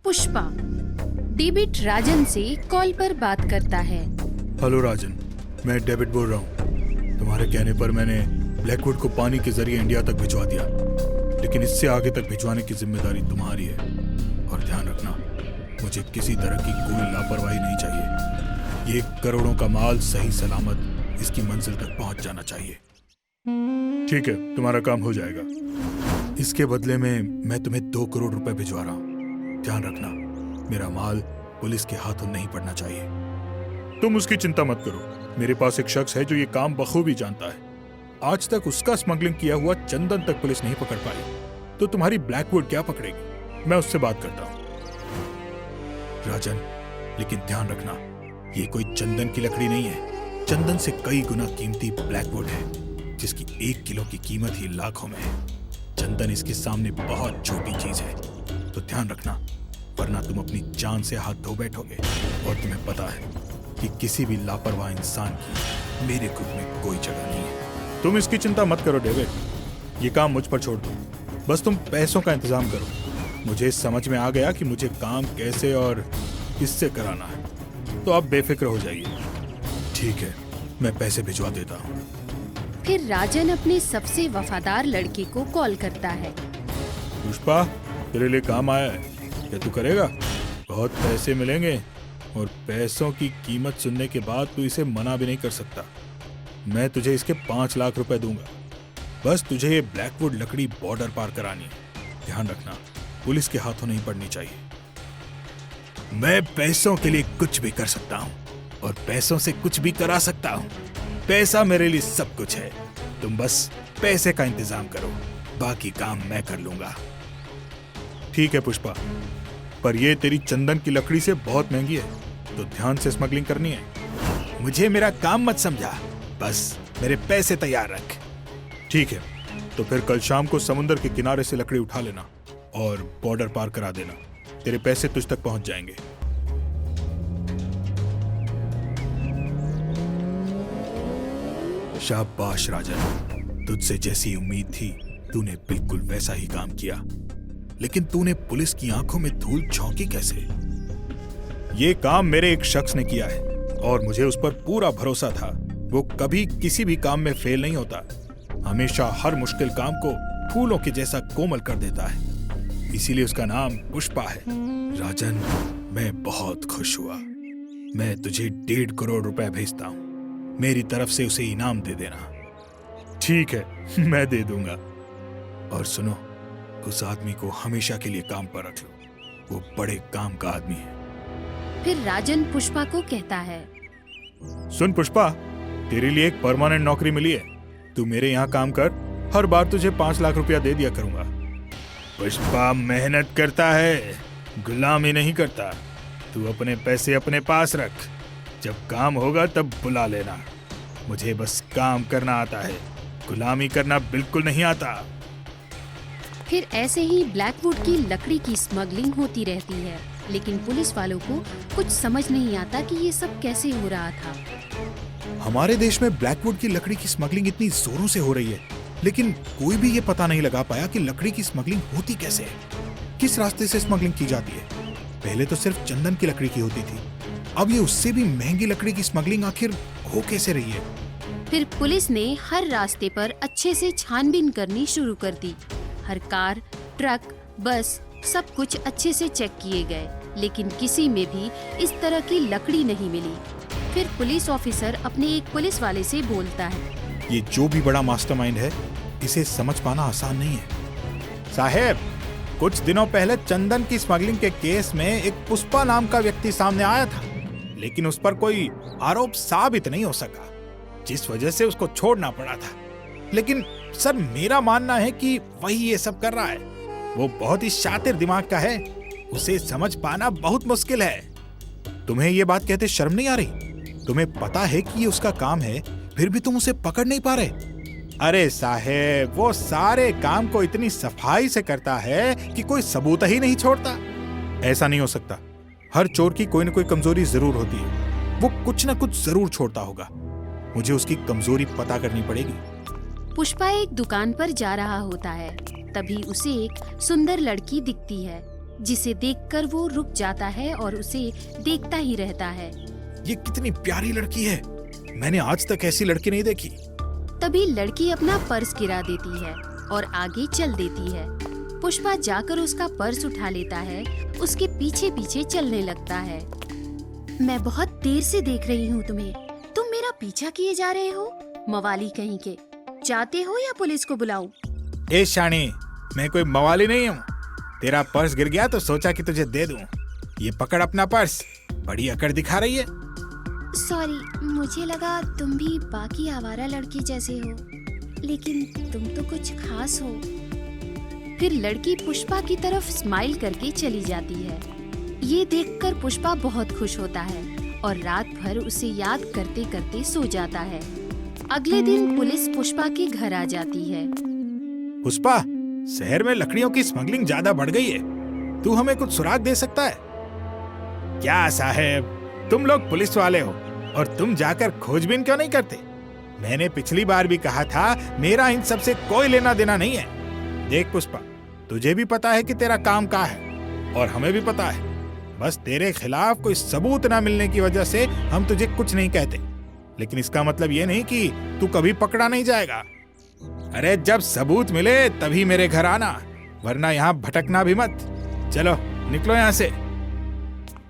Pushpa David राजन से call पर बात करता है। हेलो राजन, मैं डेविड बोल रहा हूँ। तुम्हारे कहने पर मैंने ब्लैकवुड को पानी के जरिए इंडिया तक भिजवा दिया, लेकिन इससे आगे तक भिजवाने की जिम्मेदारी तुम्हारी है। और ध्यान रखना, मुझे किसी तरह की कोई लापरवाही नहीं चाहिए। ये करोड़ों का माल सही सलामत इसकी मंजिल तक पहुंच जाना चाहिए। ठीक है, तुम्हारा काम हो जाएगा। इसके बदले में मैं तुम्हें 2 करोड़ रुपए भिजवा रहा हूँ। ध्यान रखना, मेरा माल पुलिस के हाथों नहीं पड़ना चाहिए। तुम उसकी चिंता मत करो। मेरे पास एक शख्स है जो ये काम बखूबी जानता है। आज तक उसका स्मगलिंग किया हुआ चंदन तक पुलिस नहीं पकड़ पाई, तो तुम्हारी ब्लैकवुड क्या पकड़ेगी? मैं उससे बात करता हूँ। राजन, लेकिन ध्यान रखना, ये कोई चंदन की लकड़ी नहीं है। चंदन से कई गुना कीमती ब्लैकवुड है, जिसकी 1 किलो की कीमत ही लाखों में है। चंदन इसके सामने बहुत छोटी चीज है, तो ध्यान रखना, वरना तुम अपनी जान से हाथ धो बैठोगे। और तुम्हें पता है कि किसी भी लापरवाह इंसान की मेरे ग्रुप में कोई जगह नहीं है। तुम इसकी चिंता मत करो डेविड, ये काम मुझ पर छोड़ दो। बस तुम पैसों का इंतजाम करो। मुझे समझ में आ गया कि मुझे काम कैसे और किससे कराना है, तो आप बेफिक्र हो जाइए। ठीक है, मैं पैसे भिजवा देता हूँ। फिर राजन अपने सबसे वफादार लड़के को कॉल करता है। पुष्पा, तेरे लिए काम आया है, क्या तू करेगा? बहुत पैसे मिलेंगे और पैसों की कीमत सुनने के बाद तू इसे मना भी नहीं कर सकता। मैं तुझे इसके 5 लाख रुपए दूंगा। बस तुझे ये ब्लैकवुड लकड़ी बॉर्डर पार करानी है। ध्यान रखना, पुलिस के हाथों नहीं पड़नी चाहिए। मैं पैसों के लिए कुछ भी कर सकता हूँ और पैसों से कुछ भी करा सकता हूँ। पैसा मेरे लिए सब कुछ है। तुम बस पैसे का इंतजाम करो, बाकी काम मैं कर लूंगा। ठीक है पुष्पा, पर ये तेरी चंदन की लकड़ी से बहुत महंगी है, तो ध्यान से स्मगलिंग करनी है। मुझे मेरा काम मत समझा, बस मेरे पैसे तैयार रख। ठीक है, तो फिर कल शाम को समुद्र के किनारे से लकड़ी उठा लेना और बॉर्डर पार करा देना। तेरे पैसे तुझ तक पहुंच जाएंगे। शाबाश राजन, तुझसे जैसी उम्मीद थी तूने बिल्कुल वैसा ही काम किया। लेकिन तूने पुलिस की आंखों में धूल झोंकी कैसे? ये काम मेरे एक शख्स ने किया है और मुझे उस पर पूरा भरोसा था। वो कभी किसी भी काम में फेल नहीं होता, हमेशा हर मुश्किल काम को फूलों के जैसा कोमल कर देता है। इसीलिए उसका नाम पुष्पा है। राजन, मैं बहुत खुश हुआ। मैं तुझे 1.5 करोड़ रुपए भेजता हूँ। मेरी तरफ से उसे इनाम दे देना। ठीक है, मैं दे दूंगा। और सुनो, उस आदमी को हमेशा के लिए काम पर रख लो। वो बड़े काम का आदमी है। फिर राजन पुष्पा को कहता है, सुन पुष्पा, तेरे लिए एक परमानेंट नौकरी मिली है। तू मेरे यहाँ काम कर, हर बार तुझे 5 लाख रुपया दे दिया करूंगा। पुष्पा मेहनत करता है, गुलामी नहीं करता। तू अपने पैसे अपने पास रख, जब काम होगा तब बुला लेना। मुझे बस काम करना आता है, गुलामी करना बिल्कुल नहीं आता। फिर ऐसे ही ब्लैकवुड की लकड़ी की स्मगलिंग होती रहती है, लेकिन पुलिस वालों को कुछ समझ नहीं आता कि ये सब कैसे हो रहा था। हमारे देश में ब्लैकवुड की लकड़ी की स्मगलिंग इतनी जोरों से हो रही है, लेकिन कोई भी ये पता नहीं लगा पाया कि लकड़ी की स्मगलिंग होती कैसे है, किस रास्ते से स्मगलिंग की जाती है। पहले तो सिर्फ चंदन की लकड़ी की होती थी, अब ये उससे भी महंगी लकड़ी की स्मगलिंग आखिर हो कैसे रही है? फिर पुलिस ने हर रास्ते पर अच्छे से छानबीन करनी शुरू कर दी। हर कार, ट्रक, बस सब कुछ अच्छे से चेक किए गए, लेकिन किसी में भी इस तरह की लकड़ी नहीं मिली। फिर पुलिस ऑफिसर अपने एक पुलिस वाले से बोलता है, ये जो भी बड़ा मास्टरमाइंड है, इसे समझ पाना आसान नहीं है। साहब, कुछ दिनों पहले चंदन की स्मगलिंग के केस में एक पुष्पा नाम का व्यक्ति सामने आया था, लेकिन उस पर कोई आरोप साबित नहीं हो सका, जिस वजह से उसको छोड़ना पड़ा था। लेकिन सर, मेरा मानना है कि वही ये सब कर रहा है। वो बहुत ही शातिर दिमाग का है, उसे समझ पाना बहुत मुश्किल है। तुम्हें ये बात कहते शर्म नहीं आ रही? तुम्हें पता है कि ये उसका काम है, फिर भी तुम उसे पकड़ नहीं पा रहे। अरे साहेब, वो सारे काम को इतनी सफाई से करता है कि कोई सबूत ही नहीं छोड़ता। ऐसा नहीं हो सकता। हर चोर की कोई न कोई कमजोरी जरूर होती है। वो कुछ न कुछ जरूर छोड़ता होगा। मुझे उसकी कमजोरी पता करनी पड़ेगी। पुष्पा एक दुकान पर जा रहा होता है, तभी उसे एक सुंदर लड़की दिखती है। जिसे देखकर वो रुक जाता है और उसे देखता ही रहता है। ये कितनी प्यारी लड़की है, मैंने आज तक ऐसी लड़की नहीं देखी। तभी लड़की अपना पर्स गिरा देती है और आगे चल देती है। पुष्पा जाकर उसका पर्स उठा लेता है, उसके पीछे पीछे चलने लगता है। मैं बहुत देर से देख रही हूँ तुम्हें, तुम मेरा पीछा किए जा रहे हो, मवाली कहीं के। जाते हो या पुलिस को बुलाऊं? ए शानी, मैं कोई मवाली नहीं हूँ। तेरा पर्स गिर गया तो सोचा कि तुझे दे दूं। ये पकड़ अपना पर्स, बड़ी अकड़ दिखा रही है। सॉरी, मुझे लगा तुम भी बाकी आवारा लड़की जैसे हो, लेकिन तुम तो कुछ खास हो। फिर लड़की पुष्पा की तरफ स्माइल करके चली जाती है। ये देखकर पुष्पा बहुत खुश होता है और रात भर उसे याद करते करते सो जाता है। अगले दिन पुलिस पुष्पा के घर आ जाती है। पुष्पा, शहर में लकड़ियों की स्मगलिंग ज्यादा बढ़ गई है, तू हमें कुछ सुराग दे सकता है क्या? साहब, तुम लोग पुलिस वाले हो और तुम जाकर खोजबीन क्यों नहीं करते? मैंने पिछली बार भी कहा था, मेरा इन सब से कोई लेना देना नहीं है। देख पुष्पा, तुझे भी पता है कि तेरा काम क्या है और हमें भी पता है। बस तेरे खिलाफ कोई सबूत ना मिलने की वजह से हम तुझे कुछ नहीं कहते, लेकिन इसका मतलब ये नहीं कि तू कभी पकड़ा नहीं जाएगा। अरे जब सबूत मिले तभी मेरे घर आना, वरना यहाँ भटकना भी मत। चलो निकलो यहाँ से।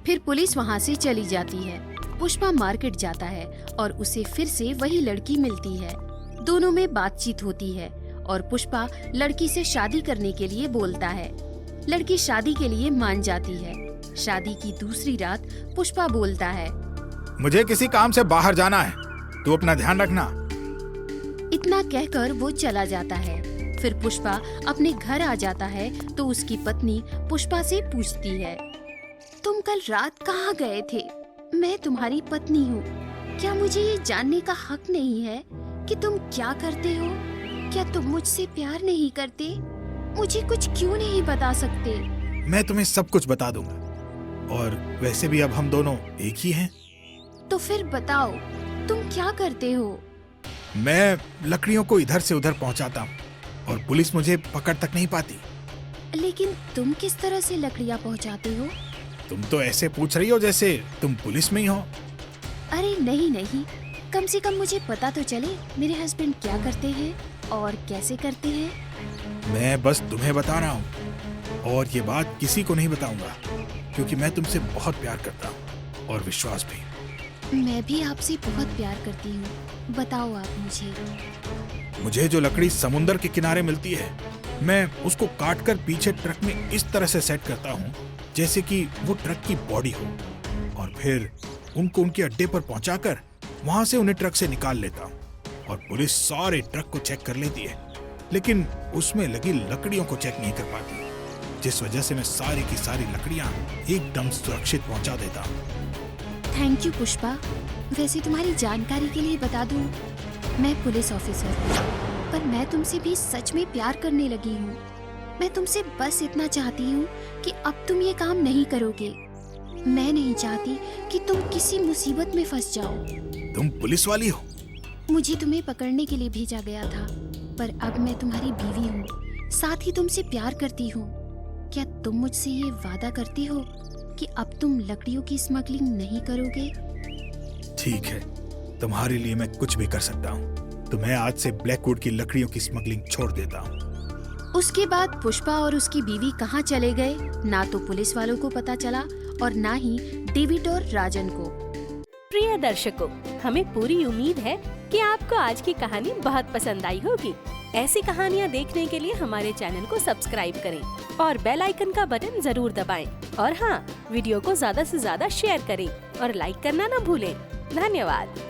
फिर पुलिस वहाँ से चली जाती है। पुष्पा मार्केट जाता है और उसे फिर से वही लड़की मिलती है। दोनों में बातचीत होती है और पुष्पा लड़की से शादी करने के लिए बोलता है। लड़की शादी के लिए मान जाती है। शादी की दूसरी रात पुष्पा बोलता है, मुझे किसी काम से बाहर जाना है, तू अपना ध्यान रखना। इतना कहकर वो चला जाता है। फिर पुष्पा अपने घर आ जाता है तो उसकी पत्नी पुष्पा से पूछती है, तुम कल रात कहाँ गए थे? मैं तुम्हारी पत्नी हूँ, क्या मुझे ये जानने का हक नहीं है कि तुम क्या करते हो? क्या तुम मुझसे प्यार नहीं करते? मुझे कुछ क्यों नहीं बता सकते? मैं तुम्हें सब कुछ बता दूंगा, और वैसे भी अब हम दोनों एक ही हैं। तो फिर बताओ, तुम क्या करते हो? मैं लकड़ियों को इधर से उधर पहुंचाता हूँ और पुलिस मुझे पकड़ तक नहीं पाती। लेकिन तुम किस तरह से लकड़ियाँ पहुँचाते हो? तुम तो ऐसे पूछ रही हो जैसे तुम पुलिस में ही हो। अरे नहीं नहीं, कम से कम मुझे पता तो चले मेरे हस्बैंड क्या करते हैं और कैसे करते हैं। मैं बस तुम्हें बता रहा हूँ और ये बात किसी को नहीं बताऊंगा, क्योंकि मैं तुमसे बहुत प्यार करता हूँ और विश्वास भी। मैं भी आपसे बहुत प्यार करती हूँ, बताओ आप मुझे जो लकड़ी समुंदर के किनारे मिलती है, मैं उसको काटकर पीछे ट्रक में इस तरह से सेट करता हूँ जैसे कि वो ट्रक की बॉडी हो, और फिर उनको उनके अड्डे पर पहुंचाकर वहां से उन्हें ट्रक से निकाल लेता हूँ। और पुलिस सारे ट्रक को चेक कर लेती है, लेकिन उसमें लगी लकड़ियों को चेक नहीं कर पाती, जिस वजह से मैं सारी की सारी लकड़ियाँ एकदम सुरक्षित पहुंचा देता हूँ। Thank you Pushpa. वैसे तुम्हारी जानकारी के लिए बता दूं, मैं पुलिस ऑफिसर हूँ, पर मैं तुमसे भी सच में प्यार करने लगी हूँ। मैं तुमसे बस इतना चाहती हूँ कि अब तुम ये काम नहीं करोगे। मैं नहीं चाहती कि तुम किसी मुसीबत में फंस जाओ। तुम पुलिस वाली हो? मुझे तुम्हें पकड़ने के लिए भेजा गया था, पर अब मैं तुम्हारी बीवी हूँ, साथ ही तुमसे प्यार करती हूँ। क्या तुम मुझसे ये वादा करती हो कि अब तुम लकड़ियों की स्मगलिंग नहीं करोगे? ठीक है, तुम्हारे लिए मैं कुछ भी कर सकता हूँ। तो मैं आज से ब्लैकवुड की लकड़ियों की स्मगलिंग छोड़ देता हूँ। उसके बाद पुष्पा और उसकी बीवी कहाँ चले गए, ना तो पुलिस वालों को पता चला और ना ही डेविड और राजन को। प्रिय दर्शकों, हमें पूरी उम्मीद है कि आपको आज की कहानी बहुत पसंद आई होगी। ऐसी कहानियाँ देखने के लिए हमारे चैनल को सब्सक्राइब करें और बेल आइकन का बटन जरूर दबाएं। और हाँ, वीडियो को ज्यादा से ज्यादा शेयर करें और लाइक करना न भूलें। धन्यवाद।